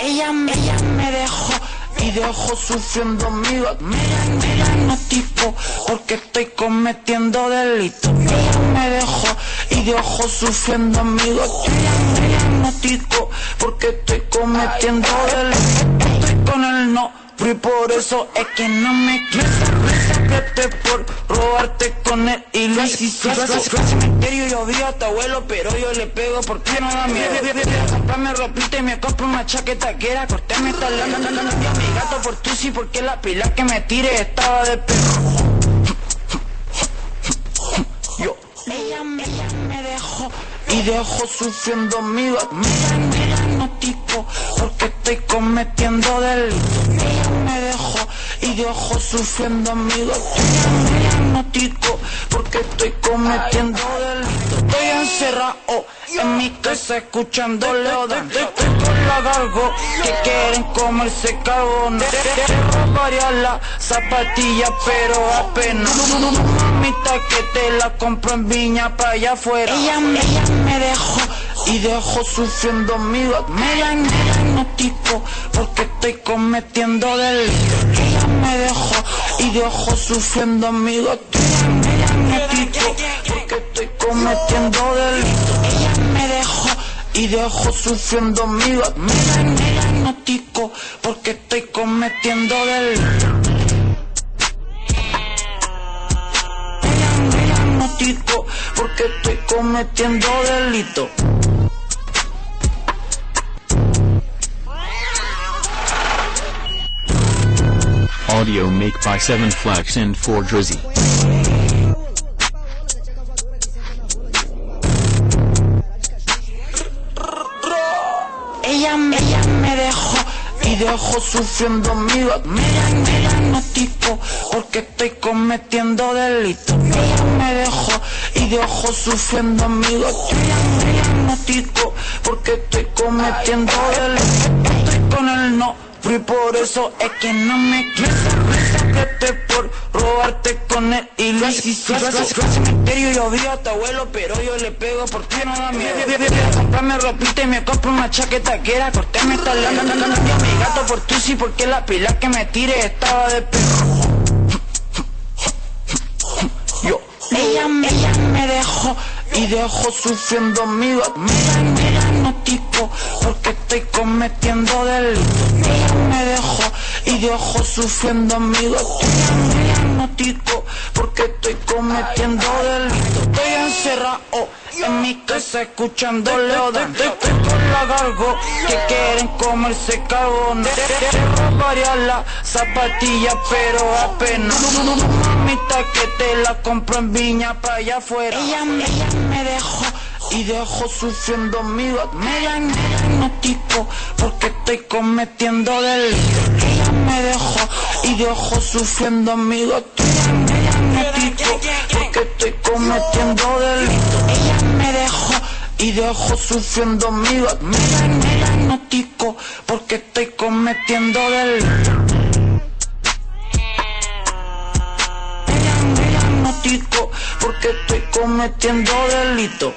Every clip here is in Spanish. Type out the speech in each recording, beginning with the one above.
Ella me dejó y dejó sufriendo mi diagnóstico porque estoy cometiendo delito. Ella me dejó y dejó sufriendo mi diagnóstico porque estoy cometiendo delito. Estoy con el no, y por eso es que no me quiero. Por robarte con él y lo hiciste. Cementerio yo vi a tu abuelo, pero yo le pego porque no da miedo. Comprarme ropita y me compro una chaqueta que era cortarme esta lana. Yo a mi gato por tu sí porque la pila que me tire estaba de perro. Ella me dejó y dejó sufriendo mi diagnóstico porque estoy cometiendo delito. Ella me dejó y dejó sufriendo mi diagnóstico porque estoy cometiendo delito. Estoy encerrado en mi casa escuchando Leodan. Estoy con la cargo que quieren comerse carbón. Robaría la zapatilla pero apenas. Mamita que te la compro en Viña pa' allá afuera. Ella me dejó y dejó sufriendo mi diagnóstico porque estoy cometiendo delito. Ella me dejó y dejó sufriendo mi diagnóstico porque estoy cometiendo delito. Ella me dejó y dejó sufriendo mi diagnóstico porque estoy cometiendo delito. Diagnóstico porque estoy cometiendo delito. Audio make by 7 Flex and 4 Drizzy. Ella me dejó y dejó sufriendo mi diagnóstico porque estoy cometiendo delito. Ella me dejó y dejó sufriendo mi diagnóstico porque estoy cometiendo delito. Estoy con el no, y por eso es que no me quiero. Por robarte con él y lo hiciste. Cementerio yo vi a tu abuelo, pero yo le pego porque no da miedo. Comprarme ropita y me compro una chaqueta que era cortarme esta lana. Yo a mi gato por tu sí porque la pila que me tire estaba de perro. Ella me dejó y dejó sufriendo mi diagnóstico porque estoy cometiendo delito. Ella me dejó y dejó sufriendo mi diagnóstico porque estoy cometiendo delito. Estoy encerrado en mi casa escuchando Leodan. Estoy con la cargo que quieren comerse carbón. Robaría la zapatilla pero apenas. Mamita que te la compro en Viña pa' allá afuera. Ella me dejó y dejó sufriendo mi diagnóstico porque estoy cometiendo delito. Ella me dejó y dejó sufriendo mi diagnóstico porque estoy cometiendo delito. Ella me dejó y dejó sufriendo mi diagnóstico porque estoy cometiendo delito. Diagnóstico porque estoy cometiendo delito.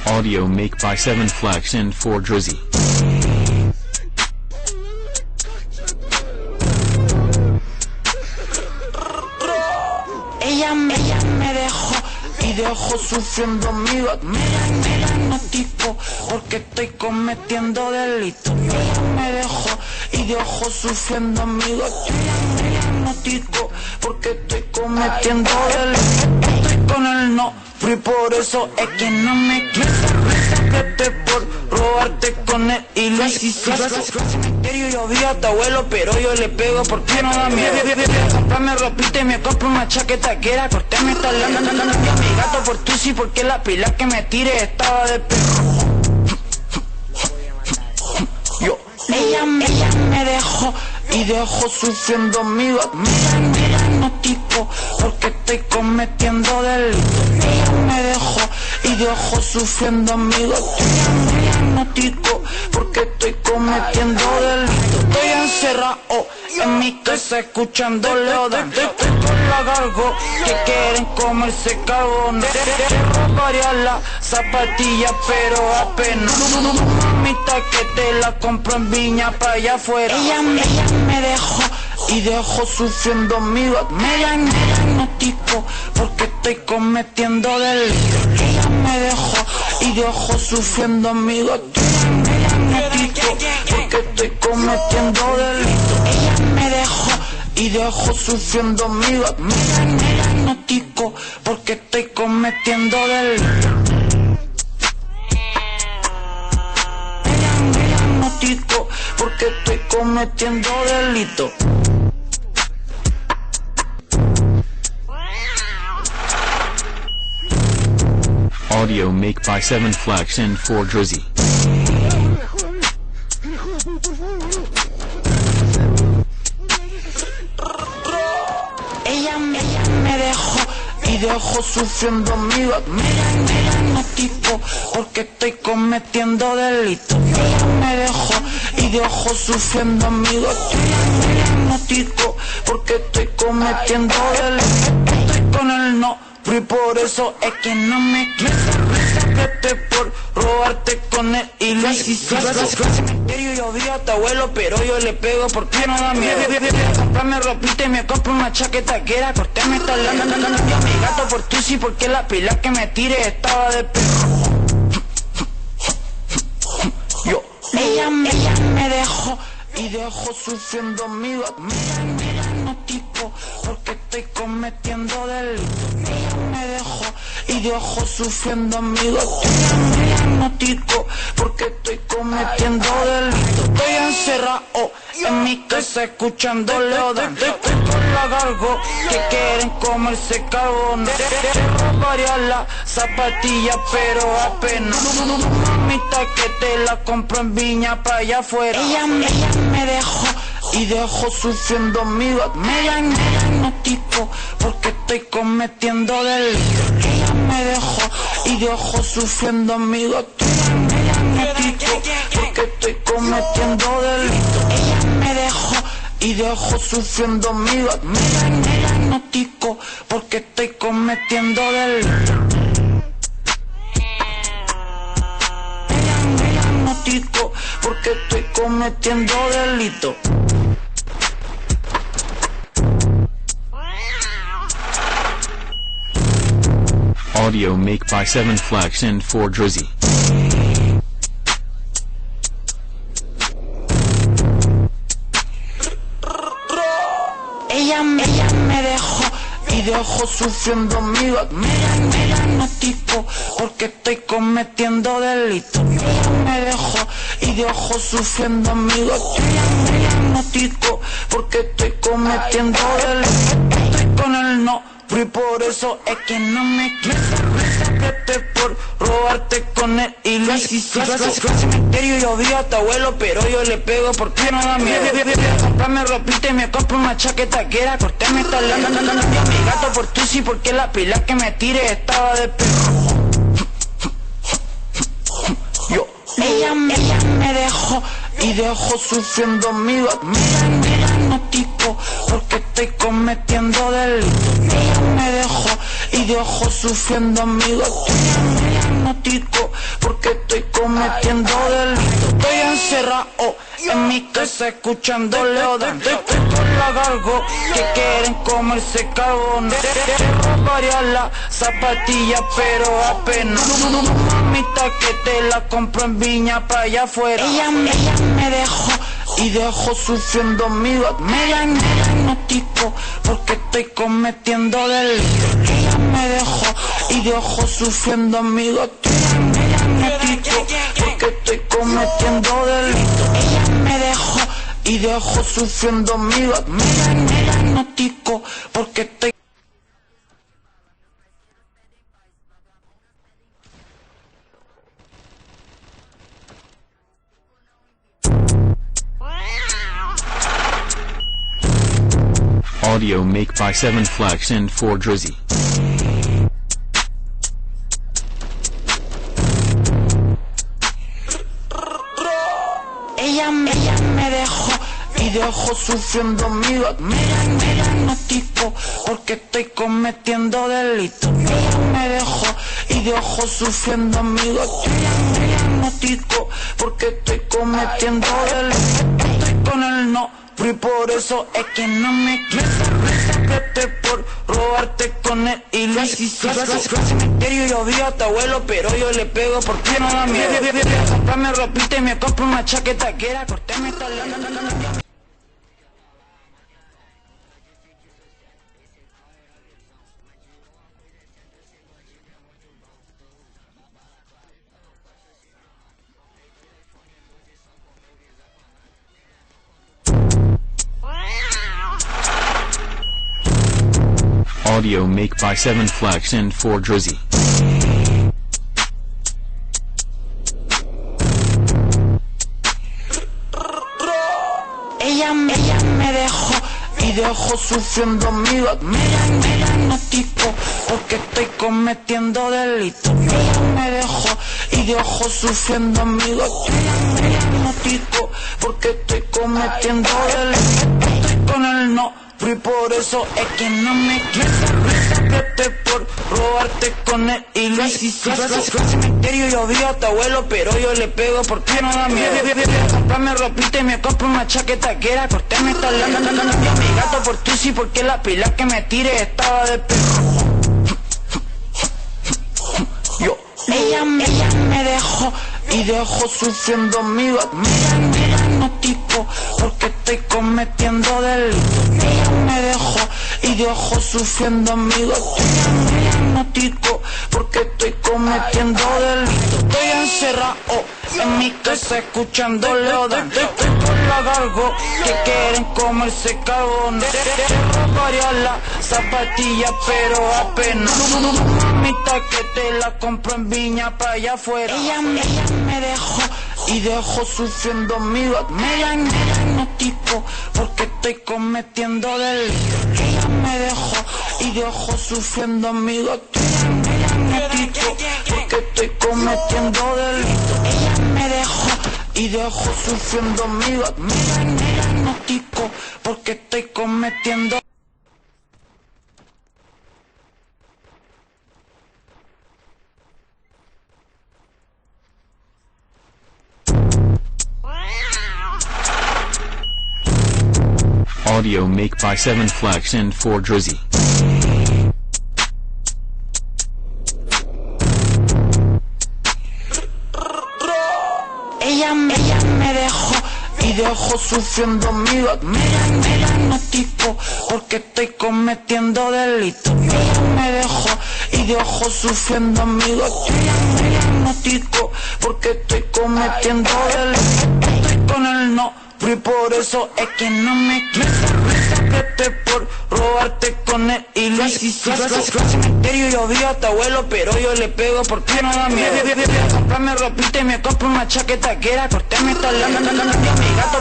Audio make by 7 Flex and 4 Drizzy. Ella me dejó y dejó sufriendo mi diagnóstico porque estoy cometiendo delito. Ella me dejó y dejó sufriendo mi diagnóstico porque estoy cometiendo delito. Estoy con el no, y por eso es que no me quiero. Por robarte con él y lo hiciste. Cementerio yo vi a tu abuelo, pero yo le pego porque no da miedo. Comprarme ropita y me compro una chaqueta que era cortarme esta lana. Yo a mi gato por tu sí porque la pila que me tire estaba de perro. Ella me dejó y dejó sufriendo mi diagnóstico porque estoy cometiendo delito. Ella me dejó y dejó sufriendo mi diagnóstico porque estoy cometiendo delito. Estoy encerrado en mi casa escuchando Leodan. Con la cargo que quieren comerse carbón. Te robaría la zapatilla pero apenas. Mamita que te la compro en Viña pa' allá afuera. Ella me dejó y dejó sufriendo mi gato. Me diagnostico porque estoy cometiendo delito. Ella me dejó y dejó sufriendo mi gato. Me diagnostico porque estoy cometiendo delito. Ella me dejó y dejó sufriendo mi gato. Me diagnostico porque estoy cometiendo delito. Me diagnostico porque estoy cometiendo delito. Audio make by 7 Flex and 4 Drizzy. Ella me dejó y dejó sufriendo mi gato. Me diagnostico porque estoy cometiendo delito. Ella me dejó y dejó sufriendo mi gato. Me diagnostico porque estoy cometiendo delito. Estoy con el no, y por eso es que no me sacaste por robarte con él y lo hiciste. Cementerio yo vi a tu abuelo, pero yo le pego porque no da miedo. Comprarme ropita y me compro una chaqueta que era cortarme esta lana. Yo a mi gato por tu sí, porque la pila que me tire estaba de perro. Ella me dejó y dejó sufriendo mi gato. Me diagnostico porque estoy cometiendo delito. Ella me dejó y dejó sufriendo mi gato. Me diagnostico porque estoy cometiendo delito. Estoy encerrado en mi casa escuchando Leodan. Con la cargo que quieren comerse carbón. Te robaría la zapatilla pero apenas. Mamita que te la compro en Viña pa' allá afuera. Ella me dejó y dejó sufriendo mi gato. Me diagnostico porque estoy cometiendo delito. Ella me dejó y dejó sufriendo mi gato. Me diagnostico porque estoy cometiendo delito. Ella me dejó y dejó sufriendo mi gato. Me diagnostico porque estoy cometiendo delito. Me diagnostico porque estoy cometiendo delito. Audio make by 7 Flex and 4 Drizzy. Ella me dejó y dejó sufriendo mi gato. Me diagnostico porque estoy cometiendo delito. Ella me dejó y dejó sufriendo mi gato. Me diagnostico porque estoy cometiendo delito. Estoy con el no, y por eso es que no me sacaste por robarte con él y lo hiciste. Cementerio yo vi a tu abuelo, pero yo le pego porque no da miedo. Comprarme ropita y me compro una chaqueta que era cortarme esta lana. Yo a mi gato por tu sí, porque la pila que me tire estaba de perro. Ella me dejó y dejó sufriendo mi gato. Me diagnostico porque estoy cometiendo delito. Ella me dejó y dejó sufriendo mi gato. Me diagnostico porque estoy cometiendo delito. Estoy encerrado en mi casa escuchando Leodan. Con la cargo que quieren comerse carbón. Te robaría la zapatilla pero apenas. Mamita que te la compro en Viña pa' allá afuera. Ella me dejó y dejó sufriendo mi gato. Me diagnostico porque estoy cometiendo delito. Ella me dejó y dejó sufriendo mi gato. Me diagnostico porque estoy cometiendo delito. Ella me dejó y dejó sufriendo mi gato. Me diagnostico porque estoy. Audio make by 7 Flex and 4 Drizzy. Ella me dejó y y dejo sufriendo a mi gato. Me diagnostico porque estoy cometiendo delitos. Ella me dejó y dejó sufriendo a mi gato. Me diagnostico porque estoy cometiendo delitos. Estoy con el no, y por eso es que no me quiero. Por robarte con él y lo hiciste. Cementerio yo vi a tu abuelo, pero yo le pego porque no da miedo. Comprarme ropita y me compro una chaqueta que era cortarme esta lana. Audio make by 7 Flex and 4 Drizzy. Ella me dejó y dejó sufriendo a mi gato. Me diagnostico porque estoy cometiendo delitos. Ella me dejó y dejó sufriendo a mi gato. Me diagnostico porque estoy cometiendo delitos. Estoy con el no, y por eso es que no me quiero. Por robarte con él y lo hiciste. Cementerio yo vi a tu abuelo, pero yo le pego porque no da miedo. Comprarme ropita y me compro una chaqueta que era cortarme esta lana. Yo a mi gato por tu sí, porque la pila que me tire estaba de perro. Ella me dejó y dejó sufriendo a mi gato. Me diagnostico porque estoy cometiendo delitos. Ella me dejó y dejó sufriendo a mi gato. Me diagnostico porque estoy cometiendo delitos. Estoy encerrado en mi casa escuchando leodan. Estoy con la gargo que quieren comerse carbón. Robaría la zapatilla pero apenas. Mamita que te la compro en Viña pa' allá afuera. Ella me dejó y dejó sufriendo a mi gato. Me diagnostico porque estoy cometiendo delitos. Ella me dejó y dejó sufriendo a mi gato. Me diagnostico porque estoy cometiendo delitos. Ella me dejó y dejó sufriendo a mi gato. Me diagnostico porque estoy cometiendo. Audio make by 7 Flex and 4 Drizzy. Ella me dejó y dejó sufriendo a mi gato. Me diagnostico porque estoy cometiendo delitos. Ella me dejó y dejó sufriendo a mi gato. Me diagnostico porque estoy cometiendo delitos. Estoy con el no, y por eso es que no me quiero. Por robarte con él y lo hiciste. Cementerio yo vi a tu abuelo, pero yo le pego porque no da miedo. Comprarme ropita y me compro una chaqueta que era cortarme esta lana. Mi gato